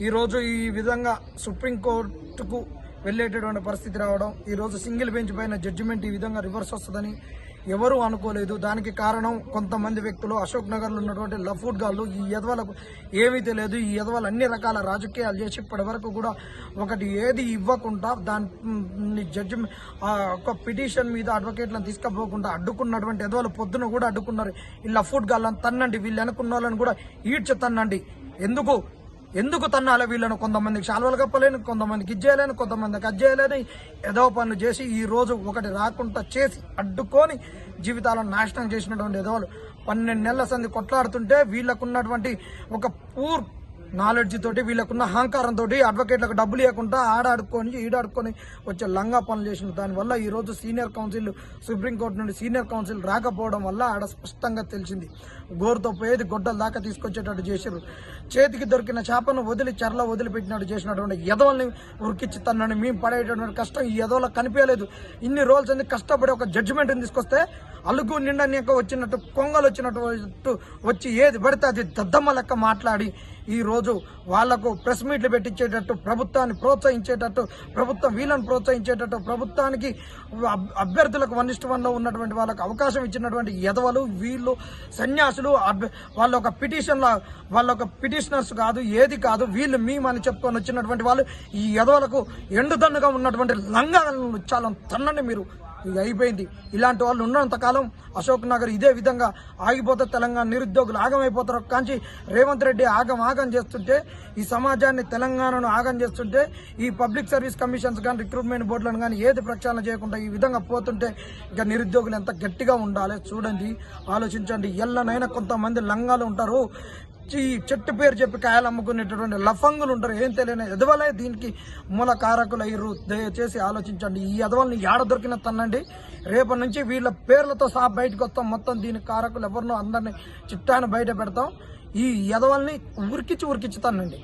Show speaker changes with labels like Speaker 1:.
Speaker 1: ఈరోజు ఈ విధంగా సుప్రీంకోర్టుకు వెళ్ళేటటువంటి పరిస్థితి రావడం, ఈరోజు సింగిల్ బెంచ్ పైన జడ్జిమెంట్ ఈ విధంగా రివర్స్ వస్తుందని ఎవరూ అనుకోలేదు. దానికి కారణం కొంతమంది వ్యక్తులు, అశోక్ నగర్లో ఉన్నటువంటి లఫూట్ గాళ్ళు. ఈ యదవలకు ఏమీ తెలియదు. ఈ యదవలు అన్ని రకాల రాజకీయాలు చేసి ఇప్పటి వరకు కూడా ఒకటి ఏది ఇవ్వకుండా దాన్ని జడ్జిమెంట్ ఒక పిటిషన్ మీద అడ్వకేట్లను తీసుకుపోకుండా అడ్డుకున్నటువంటి యదవలు పొద్దున కూడా అడ్డుకున్నారు. ఈ లఫూట్ గాళ్ళని తన్నండి, వీళ్ళు వెనుకున్న వాళ్ళని కూడా ఈడ్చి తన్నండి. ఎందుకు తన్నాలి వీళ్ళను? కొంతమందికి శాల్వలు కప్పలేని, కొంతమందికి ఇచ్చేయలేని, కొంతమందికి అజ్జేయలేని ఏదో పనులు చేసి ఈ రోజు ఒకటి రాకుండా చేసి అడ్డుకొని జీవితాలను నాశనం చేసినటువంటి ఎదవలు 12 నెలల సంది కొట్లాడుతుంటే వీళ్ళకున్నటువంటి ఒక పూర్ నాలెడ్జ్ తోటి, వీళ్ళకున్న అహంకారంతో అడ్వకేట్లకు డబ్బులు ఇవ్వకుండా ఈడాడుకొని వచ్చే లంగా పనులు చేసిన దానివల్ల ఈరోజు సీనియర్ కౌన్సిల్, సుప్రీంకోర్టు నుండి సీనియర్ కౌన్సిల్ రాకపోవడం వల్ల ఆడ స్పష్టంగా తెలిసింది. గోరుతో పోయేది గొడ్డల దాకా తీసుకొచ్చేటట్టు చేశారు. చేతికి దొరికిన చేపను చెరలో వదిలిపెట్టినట్టు చేసినటువంటి ఎదవల్ని ఉరికిచ్చి తనని మేము పడేటటువంటి కష్టం ఈ ఎదవలకు కనిపించలేదు. ఇన్ని రోజులు కష్టపడి ఒక జడ్జిమెంట్ని తీసుకొస్తే అలుగు నిండా వచ్చినట్టు, కొంగలు వచ్చినట్టు వచ్చి ఏది పడితే అది దద్దమ్మ లెక్క మాట్లాడి ఈ రోజు వాళ్లకు ప్రెస్ మీట్లు పెట్టించేటట్టు, ప్రభుత్వాన్ని ప్రోత్సహించేటట్టు, ప్రభుత్వం వీళ్ళని ప్రోత్సహించేటట్టు, ప్రభుత్వానికి అభ్యర్థులకు 1:1 ఉన్నటువంటి వాళ్ళకు అవకాశం ఇచ్చినటువంటి ఎదవలు వీళ్ళు సన్యాసులు. వాళ్ళ ఒక పిటిషనర్స్ కాదు, ఏది కాదు. వీళ్ళు మేమని చెప్పుకొని వచ్చినటువంటి వాళ్ళు ఈ ఎదవలకు ఎండుదన్నుగా ఉన్నటువంటి లంగాలను చాలా తన్నండి మీరు. ఇది అయిపోయింది. ఇలాంటి వాళ్ళు ఉన్నంతకాలం అశోక్ నగర్ ఇదే విధంగా ఆగిపోతే తెలంగాణ నిరుద్యోగులు ఆగమైపోతారు. కాంచి రేవంత్ రెడ్డి ఆగం చేస్తుంటే, ఈ సమాజాన్ని తెలంగాణను ఆగం చేస్తుంటే, ఈ పబ్లిక్ సర్వీస్ కమిషన్స్ కానీ రిక్రూట్మెంట్ బోర్డులను కానీ ఏది ప్రక్షాళన చేయకుండా ఈ విధంగా పోతుంటే ఇక నిరుద్యోగులు ఎంత గట్టిగా ఉండాలి చూడండి, ఆలోచించండి. ఎల్లనైనా కొంతమంది లంగాలు ఉంటారు, ఈ చెట్టు పేరు చెప్పి కాయలు అమ్ముకునేటటువంటి లఫంగులు ఉంటారు, ఏం తెలియని ఎదవలే దీనికి మూల కారకులు అయ్యారు. దయచేసి ఆలోచించండి. ఈ ఎదవల్ని ఏడ దొరికిన తన్నండి. రేపటి నుంచి వీళ్ళ పేర్లతో సహా బయటకు వస్తాం. మొత్తం దీనికి కారకులు ఎవరినో అందరినీ చిట్టాన్ని బయట పెడతాం. ఈ ఎదవల్ని ఉరికిచ్చి తన్నండి.